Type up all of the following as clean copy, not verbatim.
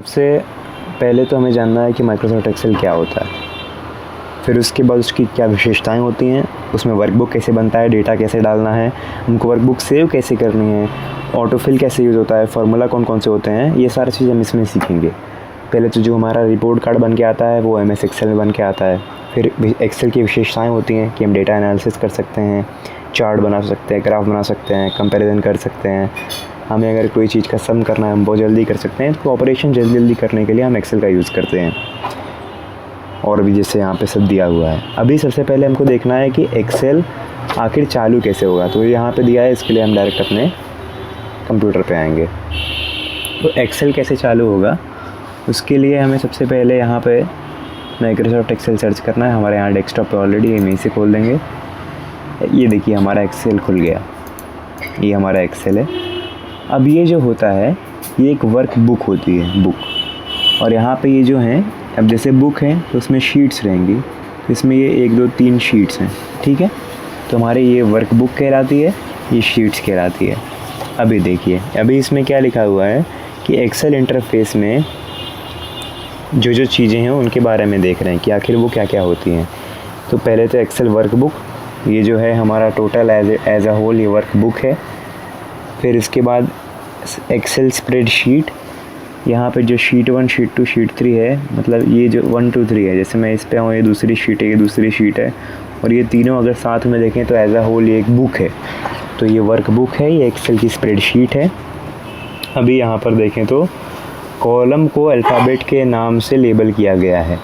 सबसे पहले तो हमें जानना है कि माइक्रोसॉफ्ट एक्सेल क्या होता है, फिर उसके बाद उसकी क्या विशेषताएं होती हैं, उसमें वर्कबुक कैसे बनता है, डेटा कैसे डालना है, हमको वर्कबुक सेव कैसे करनी है, ऑटोफिल कैसे यूज़ होता है, फार्मूला कौन कौन से होते हैं, ये सारी चीज़ हम इसमें सीखेंगे। पहले तो जो हमारा रिपोर्ट कार्ड बन के आता है वो MS एक्सेल में बन के आता है। फिर एक्सेल की विशेषताएँ होती हैं कि हम डेटा एनालिसिस कर सकते हैं, चार्ट बना सकते हैं, ग्राफ बना सकते हैं, कंपैरिजन कर सकते हैं। हमें अगर कोई चीज़ का सम करना है हम बहुत जल्दी कर सकते हैं, तो ऑपरेशन जल्दी करने के लिए हम एक्सेल का यूज़ करते हैं। और भी जैसे यहाँ पे सब दिया हुआ है। अभी सबसे पहले हमको देखना है कि एक्सेल आखिर चालू कैसे होगा, तो यहाँ पे दिया है, इसके लिए हम डायरेक्ट अपने कंप्यूटर पे आएंगे। तो एक्सेल कैसे चालू होगा उसके लिए हमें सबसे पहले यहाँ पे माइक्रोसॉफ्ट एक्सेल सर्च करना है। हमारे यहाँ डेस्कटॉप पे ऑलरेडी हम इसे खोल देंगे। ये देखिए हमारा एक्सेल खुल गया, ये हमारा एक्सेल है। अब ये जो होता है ये एक वर्क बुक होती है, बुक। और यहाँ पे ये जो हैं, अब जैसे बुक है तो उसमें शीट्स रहेंगी, तो इसमें ये 1 2 3 शीट्स हैं, ठीक है। तो हमारे ये वर्क बुक कहलाती है, ये शीट्स कहलाती है। अभी देखिए अभी इसमें क्या लिखा हुआ है कि एक्सेल इंटरफेस में जो जो चीज़ें हैं उनके बारे में देख रहे हैं कि आखिर वो क्या क्या होती हैं। तो पहले तो एक्सेल वर्क बुक, ये जो है हमारा टोटल एज अ होल ये वर्क बुक है। फिर इसके बाद एक्सेल स्प्रेडशीट, यहाँ पे जो शीट 1 शीट 2 शीट 3 है, मतलब ये जो 1 2 3 है, जैसे मैं इस पे आऊँ ये दूसरी शीट है, ये दूसरी शीट है, और ये तीनों अगर साथ में देखें तो एज अ होल ये एक बुक है। तो ये वर्क बुक है, ये एक्सेल की स्प्रेडशीट है। अभी यहाँ पर देखें तो कॉलम को अल्फ़ाबेट के नाम से लेबल किया गया है।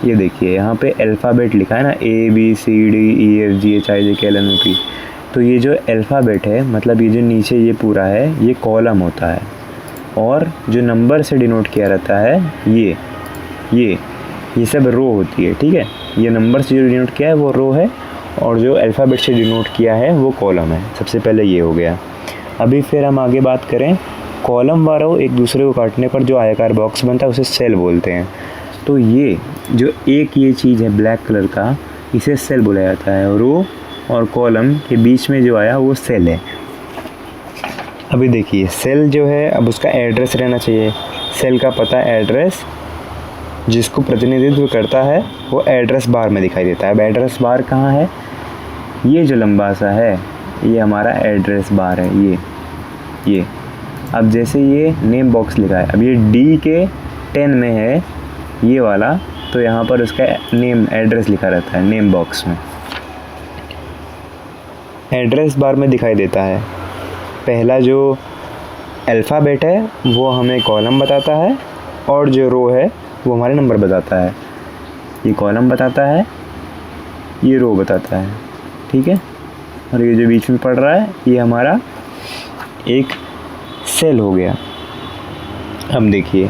ये देखिए यहाँ पे अल्फ़ाबेट लिखा है ना, ABCDEFGHIJKLMNOP। तो ये जो अल्फ़ाबेट है, मतलब ये जो नीचे ये पूरा है, ये कॉलम होता है। और जो नंबर से डिनोट किया रहता है ये सब रो होती है, ठीक है। ये नंबर से जो डिनोट किया है वो रो है, और जो अल्फ़ाबेट से डिनोट किया है वो कॉलम है। सबसे पहले ये हो गया। अभी फिर हम आगे बात करें, कॉलम वारों एक दूसरे को काटने पर जो आयताकार बॉक्स बनता है उसे सेल बोलते हैं। तो ये जो एक ये चीज़ है ब्लैक कलर का, इसे सेल बोला जाता है। रो और कॉलम के बीच में जो आया वो सेल है। अभी देखिए सेल जो है, अब उसका एड्रेस रहना चाहिए। सेल का पता एड्रेस जिसको प्रतिनिधित्व करता है वो एड्रेस बार में दिखाई देता है। अब एड्रेस बार कहाँ है, ये जो लंबा सा है ये हमारा एड्रेस बार है, ये। अब जैसे ये नेम बॉक्स लिखा है, अब ये D के 10 में है ये वाला, तो यहाँ पर उसका नेम एड्रेस लिखा रहता है नेम बॉक्स में। एड्रेस बार में दिखाई देता है। पहला जो अल्फ़ाबेट है वो हमें कॉलम बताता है, और जो रो है वो हमारे नंबर बताता है। ये कॉलम बताता है, ये रो बताता है, ठीक है। और ये जो बीच में पड़ रहा है ये हमारा एक सेल हो गया। अब देखिए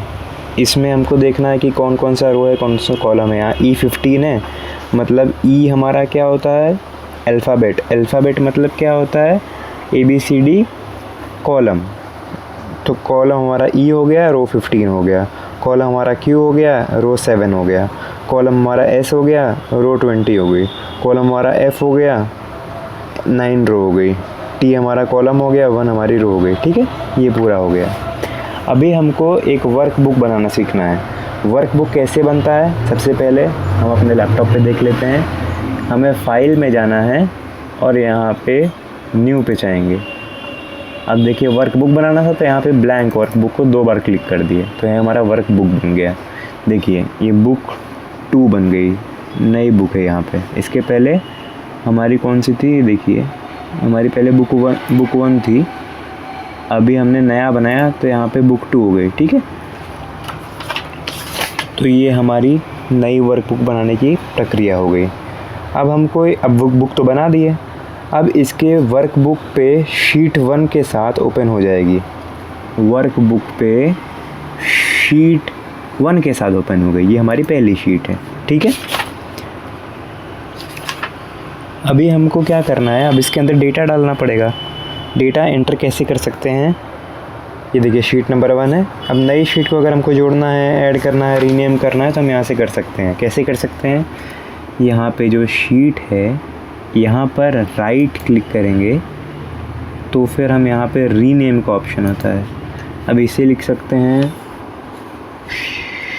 इसमें हमको देखना है कि कौन कौन सा रो है, कौन सा कॉलम है। यहाँ E15 है, मतलब E हमारा क्या होता है, अल्फ़ाबेट मतलब क्या होता है, ABCD कॉलम। तो कॉलम हमारा E हो गया, रो 15 हो गया। कॉलम हमारा Q हो गया, रो 7 हो गया। कॉलम हमारा S हो गया, रो 20 हो गई। कॉलम हमारा F हो गया, 9 रो हो गई। T हमारा कॉलम हो गया, 1 हमारी रो हो गई, ठीक है। ये पूरा हो गया। अभी हमको एक वर्क बुक बनाना सीखना है। वर्क बुक कैसे बनता है, सबसे पहले हम अपने लैपटॉप पे देख लेते हैं। हमें फ़ाइल में जाना है और यहाँ पे न्यू पे जाएंगे। अब देखिए वर्क बुक बनाना था तो यहाँ पे ब्लैंक वर्क बुक को 2 बार क्लिक कर दिए, तो ये हमारा वर्क बुक बन गया। देखिए ये बुक 2 बन गई, नई बुक है यहाँ पे। इसके पहले हमारी कौन सी थी, देखिए हमारी पहले बुक 1 थी, अभी हमने नया बनाया तो यहाँ पे बुक 2 हो गई, ठीक है। तो ये हमारी नई वर्क बुक बनाने की प्रक्रिया हो गई। अब हमको अब बुक तो बना दी है, अब इसके वर्क बुक पे शीट 1 के साथ ओपन हो जाएगी। वर्क बुक पे शीट 1 के साथ ओपन हो गई, ये हमारी पहली शीट है, ठीक है। अभी हमको क्या करना है, अब इसके अंदर डेटा डालना पड़ेगा। डेटा एंटर कैसे कर सकते हैं, ये देखिए शीट नंबर 1 है। अब नई शीट को अगर हमको जोड़ना है, ऐड करना है, रीनेम करना है, तो हम यहाँ से कर सकते हैं। कैसे कर सकते हैं, यहाँ पे जो शीट है यहाँ पर राइट क्लिक करेंगे तो फिर हम यहाँ पे रीनेम का ऑप्शन आता है। अब इसे लिख सकते हैं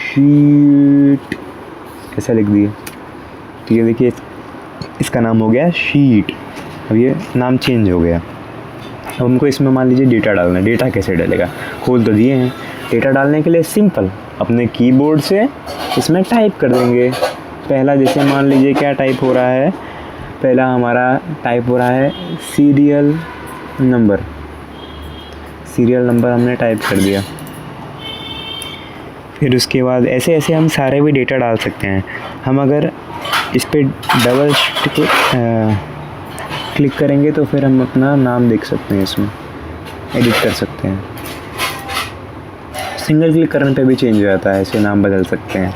शीट ऐसा लिख दिए। तो ये देखिए इसका नाम हो गया शीट। अब ये नाम चेंज हो गया। अब हमको इसमें मान लीजिए डेटा डालना है। डेटा कैसे डालेगा, खोल तो दिए हैं। डेटा डालने के लिए सिंपल अपने कीबोर्ड से इसमें टाइप कर देंगे। पहला जैसे मान लीजिए क्या टाइप हो रहा है, पहला हमारा टाइप हो रहा है सीरियल नंबर। सीरियल नंबर हमने टाइप कर दिया। फिर उसके बाद ऐसे ऐसे हम सारे भी डेटा डाल सकते हैं। हम अगर इस पर डबल क्लिक करेंगे तो फिर हम अपना नाम देख सकते हैं, इसमें एडिट कर सकते हैं। सिंगल क्लिक करने पे भी चेंज हो जाता है, ऐसे नाम बदल सकते हैं।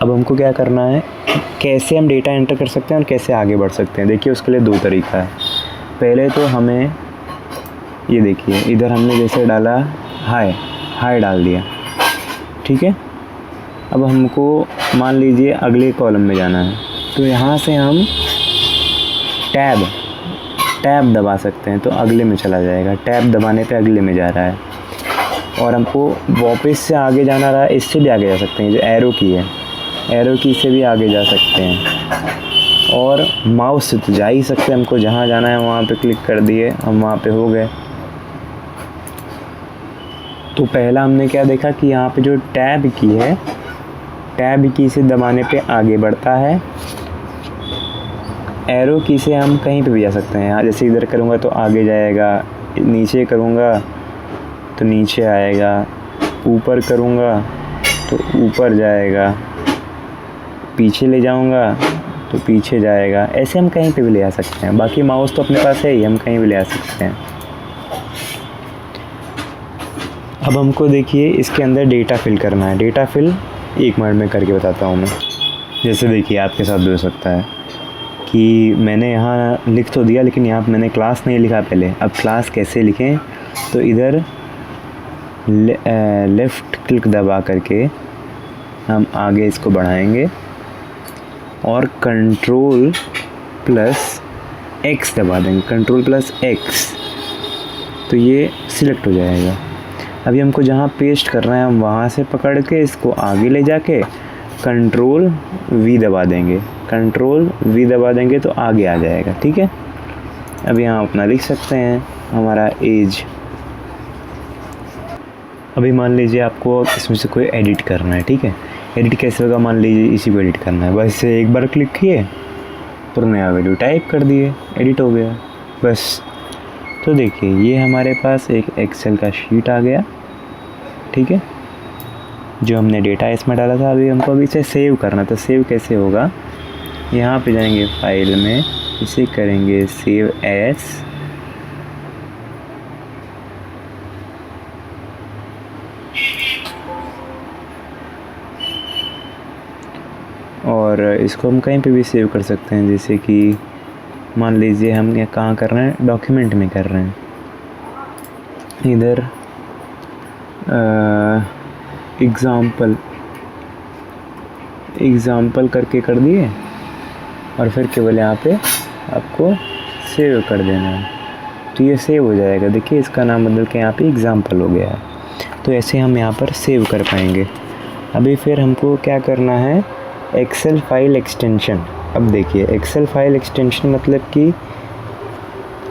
अब हमको क्या करना है, कैसे हम डेटा एंटर कर सकते हैं और कैसे आगे बढ़ सकते हैं। देखिए उसके लिए दो तरीका है। पहले तो हमें ये देखिए इधर हमने जैसे डाला हाय डाल दिया, ठीक है। अब हमको मान लीजिए अगले कॉलम में जाना है, तो यहाँ से हम टैब दबा सकते हैं तो अगले में चला जाएगा। टैब दबाने पे अगले में जा रहा है। और हमको वापस से आगे जाना रहा, इससे भी आगे जा सकते हैं। जो एरो की है, एरो की से भी आगे जा सकते हैं। और माउस से तो जा ही सकते हैं, हमको जहाँ जाना है वहाँ पे क्लिक कर दिए, हम वहाँ पे हो गए। तो पहला हमने क्या देखा कि यहाँ पे जो टैब की है, टैब की से दबाने पे आगे बढ़ता है। एरो की से हम कहीं पे भी जा सकते हैं। यहाँ जैसे इधर करूँगा तो आगे जाएगा, नीचे करूँगा तो नीचे आएगा, ऊपर करूँगा तो ऊपर जाएगा, पीछे ले जाऊँगा तो पीछे जाएगा। ऐसे हम कहीं पे भी ले आ सकते हैं। बाकी माउस तो अपने पास है ही, हम कहीं भी ले आ सकते हैं। अब हमको देखिए इसके अंदर डेटा फिल करना है। डेटा फिल 1 मिनट में करके बताता हूँ मैं। जैसे देखिए आपके साथ भी हो सकता है कि मैंने यहाँ लिख तो दिया, लेकिन यहाँ मैंने क्लास नहीं लिखा पहले। अब क्लास कैसे लिखें, तो इधर लेफ़्ट क्लिक दबा करके हम आगे इसको बढ़ाएंगे और कंट्रोल प्लस एक्स दबा देंगे। कंट्रोल प्लस एक्स, तो ये सिलेक्ट हो जाएगा। अभी हमको जहाँ पेस्ट करना है हम वहाँ से पकड़ के इसको आगे ले जाके कंट्रोल वी दबा देंगे। कंट्रोल वी दबा देंगे तो आगे आ जाएगा, ठीक है। अब यहाँ अपना लिख सकते हैं हमारा एज। अभी मान लीजिए आपको इसमें से कोई एडिट करना है, ठीक है। एडिट कैसे होगा, मान लीजिए इसी को एडिट करना है। बस एक बार क्लिक किए और नया वैल्यू टाइप कर दिए, एडिट हो गया बस। तो देखिए ये हमारे पास एक एक्सेल का शीट आ गया, ठीक है। जो हमने डेटा इसमें डाला था, अभी हमको अभी इसे सेव करना। तो सेव कैसे होगा, यहाँ पे जाएंगे फाइल में, इसे करेंगे सेव एज, और इसको हम कहीं पे भी सेव कर सकते हैं। जैसे कि मान लीजिए हम ये कहाँ कर रहे हैं, डॉक्यूमेंट में कर रहे हैं। इधर एग्ज़ाम्पल करके कर दिए और फिर केवल यहाँ पे आपको सेव कर देना है, तो ये सेव हो जाएगा। देखिए इसका नाम बदल के यहाँ पे एग्ज़ाम्पल हो गया है। तो ऐसे हम यहाँ पर सेव कर पाएंगे। अभी फिर हमको क्या करना है, एक्सेल फाइल एक्सटेंशन। अब देखिए एक्सेल फाइल एक्सटेंशन मतलब कि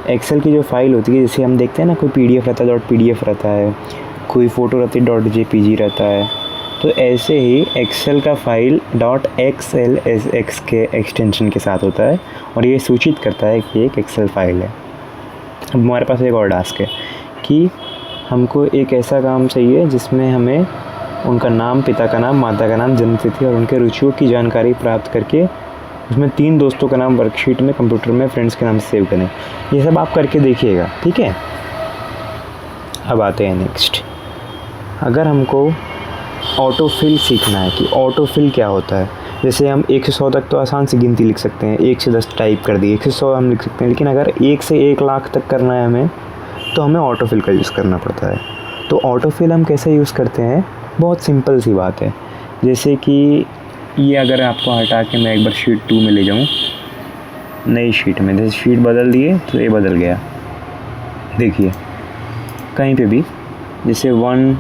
एक्सेल की जो फाइल होती है, जैसे हम देखते हैं ना कोई PDF रहता है, .pdf रहता है, कोई फ़ोटो रहती है .jpg रहता है। तो ऐसे ही एक्सेल का फाइल .xlsx के एक्सटेंशन के साथ होता है और ये सूचित करता है कि एक एक्सेल फाइल है। अब हमारे पास एक और टास्क है कि हमको एक ऐसा काम चाहिए जिसमें हमें उनका नाम, पिता का नाम, माता का नाम, जन्मतिथि और उनके रुचियों की जानकारी प्राप्त करके उसमें 3 दोस्तों का नाम वर्कशीट में, कंप्यूटर में, फ्रेंड्स के नाम से सेव करें। ये सब आप करके देखिएगा, ठीक है। अब आते हैं नेक्स्ट। अगर हमको ऑटो फिल सीखना है कि ऑटो फिल क्या होता है, जैसे हम 1 से 100 तक तो आसान से गिनती लिख सकते हैं। 1 से 10 टाइप कर दिए, 1 से 100 हम लिख सकते हैं। लेकिन अगर 1 से 1 लाख तक करना है हमें, तो हमें ऑटो फिल का यूज़ करना पड़ता है। तो ऑटो फिल हम कैसे यूज़ करते हैं, बहुत सिंपल सी बात है। जैसे कि ये अगर आपको हटा के मैं एक बार शीट 2 में ले जाऊँ, नई शीट में, जैसे शीट बदल दिए तो ये बदल गया। देखिए कहीं पे भी जैसे 1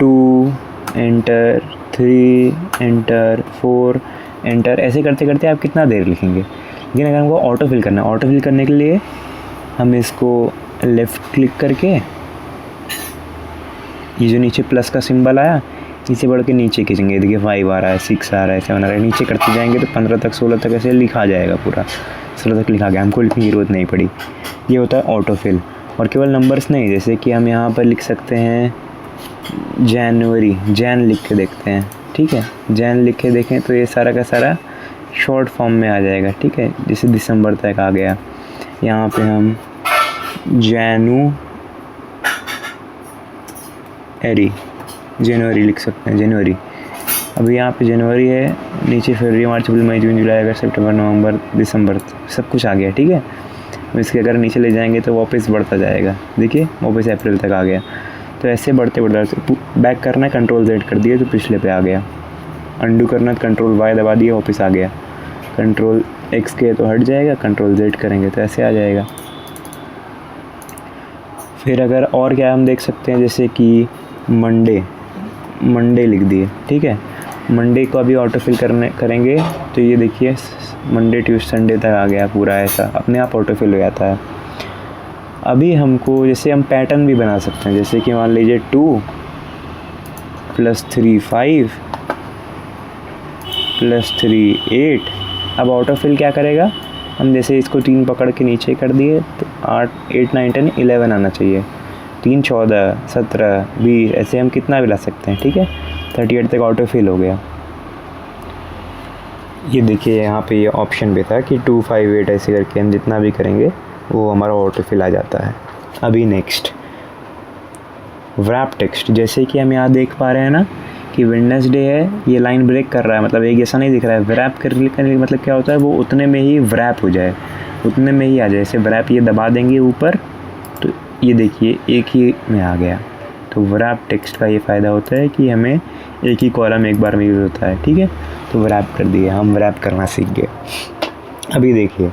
2 एंटर, 3 एंटर, 4 एंटर, ऐसे करते करते आप कितना देर लिखेंगे। लेकिन अगर हमको ऑटो फिल करना है, ऑटो फिल करने के लिए हम इसको लेफ़्ट क्लिक करके, ये जो नीचे प्लस का सिंबल आया इसे बढ़ के नीचे खींचेंगे। देखिए 5 आ रहा है, 6 आ रहा है, 7 आ रहा है, नीचे करते जाएंगे तो 15 तक 16 तक ऐसे लिखा जाएगा, पूरा 16 तक लिखा गया, हमको लिखने की ज़रूरत नहीं पड़ी। ये होता है ऑटो फिल। और केवल नंबर्स नहीं, जैसे कि हम यहाँ पर लिख सकते हैं जनवरी, जैन लिख के देखते हैं, ठीक है। जैन लिख के देखें तो ये सारा का सारा शॉर्ट फॉर्म में आ जाएगा, ठीक है। जैसे दिसंबर तक आ गया, यहाँ पे हम जनवरी लिख सकते हैं, जनवरी। अभी यहाँ पे जनवरी है, नीचे फरवरी, मार्च, अप्रैल, मई, जून, जुलाई, अगस्त, सितंबर, नवंबर, दिसंबर, सब कुछ आ गया, ठीक है। इसके अगर नीचे ले जाएंगे तो वापस बढ़ता जाएगा, देखिए वापस अप्रैल तक आ गया। तो ऐसे बढ़ते बढ़ते बैक करना है, कंट्रोल Z कर दिए तो पिछले पे आ गया। अंडू करना है, कंट्रोल Y दबा दिया, वापस आ गया। कंट्रोल X के तो हट जाएगा, कंट्रोल Z करेंगे तो ऐसे आ जाएगा। फिर अगर और क्या हम देख सकते हैं, जैसे कि मंडे लिख दिए, ठीक है। मंडे को अभी ऑटो फिल करेंगे तो ये देखिए मंडे ट्यूसडे संडे तक आ गया पूरा, ऐसा अपने आप ऑटो फिल हो जाता है। अभी हमको जैसे हम पैटर्न भी बना सकते हैं, जैसे कि मान लीजिए 2 + 3 5 + 3 8। अब ऑटो फिल क्या करेगा, हम जैसे इसको 3 पकड़ के नीचे कर दिए तो 8 9 10 11 आना चाहिए। 3 14 17 20, ऐसे हम कितना भी ला सकते हैं, ठीक है। 38 तक ऑटो फिल हो गया। ये देखिए यहाँ पे ये ऑप्शन भी था कि 2 5 8 ऐसे करके हम जितना भी करेंगे वो हमारा ऑटो फिल आ जाता है। अभी नेक्स्ट व्रैप टेक्स्ट, जैसे कि हम यहाँ देख पा रहे हैं ना कि वेडनेसडे है, ये लाइन ब्रेक कर रहा है, मतलब एक जैसा नहीं दिख रहा है। व्रैप करने का मतलब क्या होता है, वो उतने में ही व्रैप हो जाए, उतने में ही आ जाए। जैसे व्रैप ये दबा देंगे ऊपर तो ये देखिए एक ही में आ गया। तो व्रैप टेक्स्ट का ये फ़ायदा होता है कि हमें एक ही कॉलम एक बार में यूज़ होता है, ठीक है। तो व्रैप कर दिए, हम व्रैप करना सीख गए। अभी देखिए,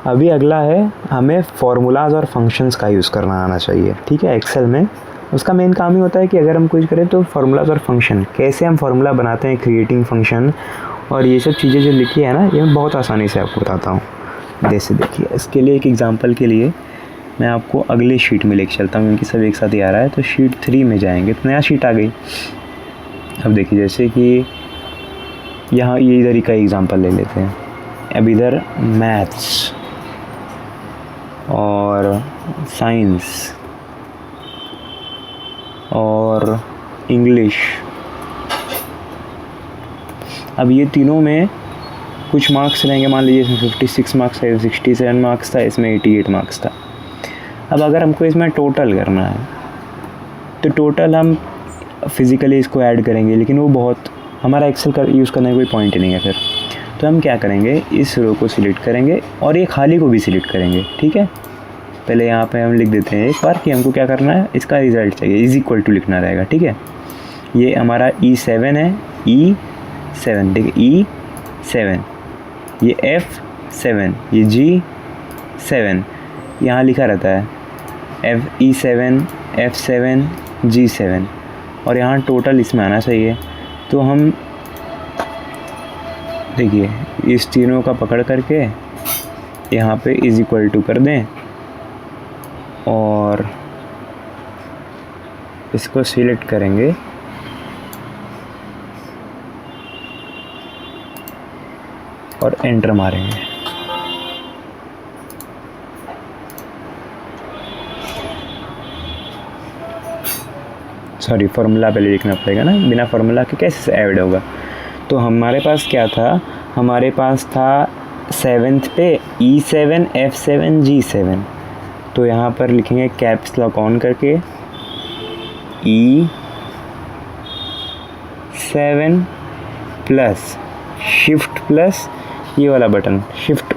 अभी अगला है हमें फार्मूलाज और फंक्शंस का यूज़ करना आना चाहिए, ठीक है। एक्सेल में उसका मेन काम ही होता है कि अगर हम कुछ करें तो फार्मूलाज और फंक्शन, कैसे हम फार्मूला बनाते हैं, क्रिएटिंग फंक्शन और ये सब चीज़ें जो लिखी है ना, ये मैं बहुत आसानी से आपको बताता हूँ। जैसे देखिए, इसके लिए एक एग्जांपल के लिए मैं आपको अगली शीट में लेके चलता हूँ, क्योंकि सब एक साथ ही आ रहा है। तो शीट 3 में जाएंगे तो नया शीट आ गई। अब देखिए, जैसे कि यहाँ ये इधर ही का एग्जांपल ले लेते हैं। अब इधर मैथ्स और साइंस और इंग्लिश, अब ये तीनों में कुछ मार्क्स रहेंगे। मान लीजिए इसमें 56 मार्क्स है, 67 मार्क्स था, इसमें 88 मार्क्स था। अब अगर हमको इसमें टोटल करना है तो टोटल हम फिज़िकली इसको ऐड करेंगे, लेकिन वो बहुत हमारा एक्सेल यूज़ करने का कोई पॉइंट ही नहीं है फिर। तो हम क्या करेंगे, इस रो को सिलेक्ट करेंगे और ये खाली को भी सिलेक्ट करेंगे, ठीक है। पहले यहाँ पे हम लिख देते हैं एक बार कि हमको क्या करना है, इसका रिज़ल्ट चाहिए, = लिखना रहेगा, ठीक है। ये हमारा E7 है, E7 देखिए, E7, ये F7, ये G7, यहाँ लिखा रहता है E7 F7 G7, और यहाँ टोटल इसमें आना चाहिए। तो हम देखिए इस तीनों का पकड़ करके यहाँ पे = कर दें और इसको सिलेक्ट करेंगे और एंटर मारेंगे। सॉरी, फार्मूला पहले लिखना पड़ेगा ना, बिना फार्मूला के कैसे ऐड होगा। तो हमारे पास क्या था, हमारे पास था 7th पे E7 F7 G7। तो यहाँ पर लिखेंगे कैप्स लॉक ऑन करके E7 प्लस शिफ्ट प्लस ये वाला बटन, शिफ्ट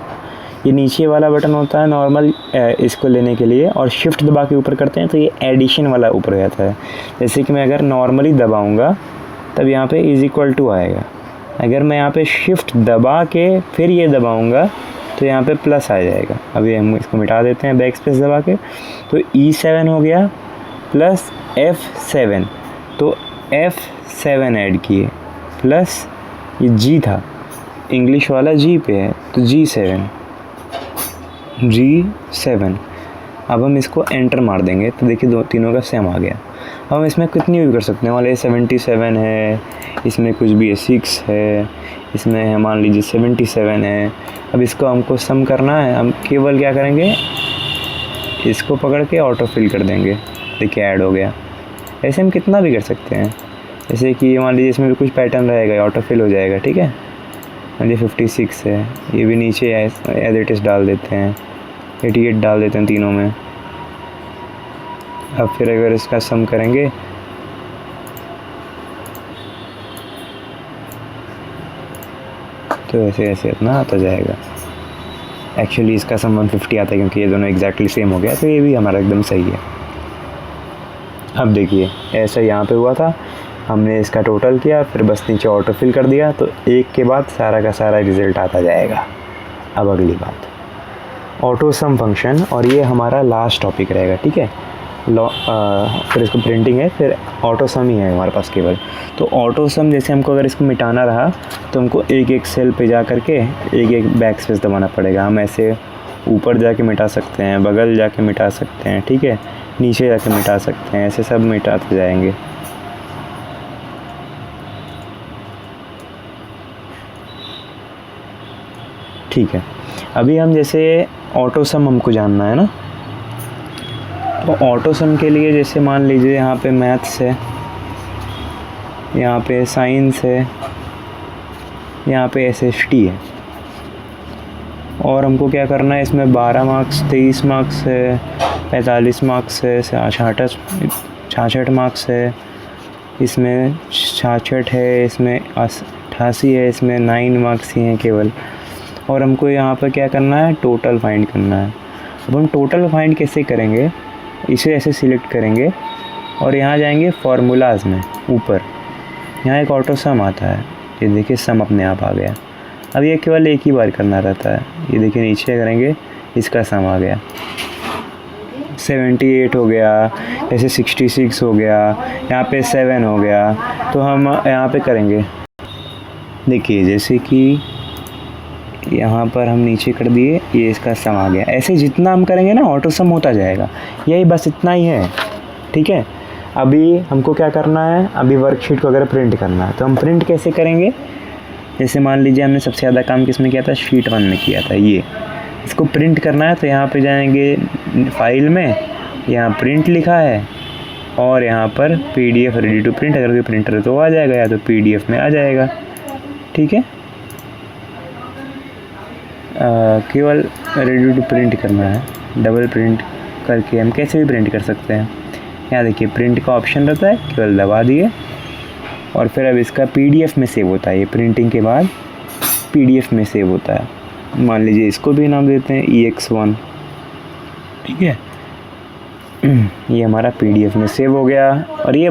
ये नीचे वाला बटन होता है नॉर्मल इसको लेने के लिए, और शिफ्ट दबा के ऊपर करते हैं तो ये एडिशन वाला ऊपर हो जाता है। जैसे कि मैं अगर नॉर्मली दबाऊंगा तब यहाँ पे = आएगा। अगर मैं यहाँ पे शिफ्ट दबा के फिर ये दबाऊंगा तो यहाँ पे प्लस आ जाएगा। अभी हम इसको मिटा देते हैं बैक स्पेस दबा के। तो E7 हो गया प्लस F7, तो F7 ऐड किए प्लस ये G था, इंग्लिश वाला G पे है तो G7। अब हम इसको एंटर मार देंगे तो देखिए दो तीनों का सेम आ गया। अब हम इसमें कितनी भी कर सकते हैं, मान लीजिए 77 है, इसमें कुछ भी है 6 है, इसमें है मान लीजिए 77 है। अब इसको हमको सम करना है, हम केवल क्या करेंगे, इसको पकड़ के ऑटो फिल कर देंगे, देखिए ऐड हो गया। ऐसे हम कितना भी कर सकते हैं, जैसे कि मान लीजिए इसमें भी कुछ पैटर्न रहेगा, ऑटो फिल हो जाएगा, ठीक है। मान लीजिए 56 है, ये भी नीचे एज इट इज़ डाल देते हैं, 88 डाल देते हैं तीनों में। अब फिर अगर इसका सम करेंगे तो ऐसे ऐसे इतना आता जाएगा। एक्चुअली इसका सम 150 आता है क्योंकि ये दोनों एग्जैक्टली सेम हो गया, तो ये भी हमारा एकदम सही है। अब देखिए ऐसा यहाँ पे हुआ था, हमने इसका टोटल किया, फिर बस नीचे ऑटो फिल कर दिया, तो एक के बाद सारा का सारा रिज़ल्ट आता जाएगा। अब अगली बात ऑटो सम फंक्शन, और ये हमारा लास्ट टॉपिक रहेगा, ठीक है। फिर इसको प्रिंटिंग है, फिर ऑटो सम ही है हमारे पास केवल। तो ऑटो सम जैसे हमको अगर इसको मिटाना रहा तो हमको एक एक सेल पे जा करके एक एक बैक स्पेस दबाना पड़ेगा। हम ऐसे ऊपर जाके मिटा सकते हैं, बगल जाके मिटा सकते हैं, ठीक है, नीचे जाके मिटा सकते हैं, ऐसे सब मिटाते जाएंगे। ठीक है, अभी हम जैसे ऑटो सम हमको जानना है ना, तो ऑटो सम के लिए जैसे मान लीजिए यहाँ पे मैथ्स है, यहाँ पे साइंस है, यहाँ पे SST है, और हमको क्या करना है, इसमें 12 मार्क्स 23 मार्क्स है, 45 मार्क्स है, 66 मार्क्स है, इसमें 66 है, इसमें 88 है, इसमें 9 मार्क्स ही हैं केवल। और हमको यहाँ पर क्या करना है, टोटल फाइंड करना है। अब हम टोटल फाइंड कैसे करेंगे, इसे ऐसे सिलेक्ट करेंगे और यहाँ जाएंगे फार्मूलाज में, ऊपर यहाँ एक ऑटो सम आता है, ये देखिए सम अपने आप आ गया। अब ये केवल एक ही बार करना रहता है, ये देखिए नीचे करेंगे, इसका सम आ गया, 78 हो गया, ऐसे 66 हो गया, यहाँ पे 7 हो गया। तो हम यहाँ पे करेंगे, देखिए जैसे कि यहाँ पर हम नीचे कर दिए, ये इसका सम आ गया। ऐसे जितना हम करेंगे ना ऑटो सम होता जाएगा, यही बस इतना ही है, ठीक है। अभी हमको क्या करना है, अभी वर्कशीट को अगर प्रिंट करना है तो हम प्रिंट कैसे करेंगे, जैसे मान लीजिए हमने सबसे ज़्यादा काम किस में किया था, शीट 1 में किया था। ये इसको प्रिंट करना है तो यहाँ पे जाएंगे फाइल में, यहाँ प्रिंट लिखा है और यहाँ पर PDF रेडी टू प्रिंट, अगर कोई प्रिंटर है तो आ जाएगा, या तो PDF में आ जाएगा, ठीक है। केवल रेडी टू प्रिंट करना है, डबल प्रिंट करके हम कैसे भी प्रिंट कर सकते हैं। यहाँ देखिए प्रिंट का ऑप्शन रहता है, केवल दबा दिए और फिर अब इसका PDF में सेव होता है, ये प्रिंटिंग के बाद PDF में सेव होता है। मान लीजिए इसको भी नाम देते हैं EX1, ठीक है। ये हमारा PDF में सेव हो गया और ये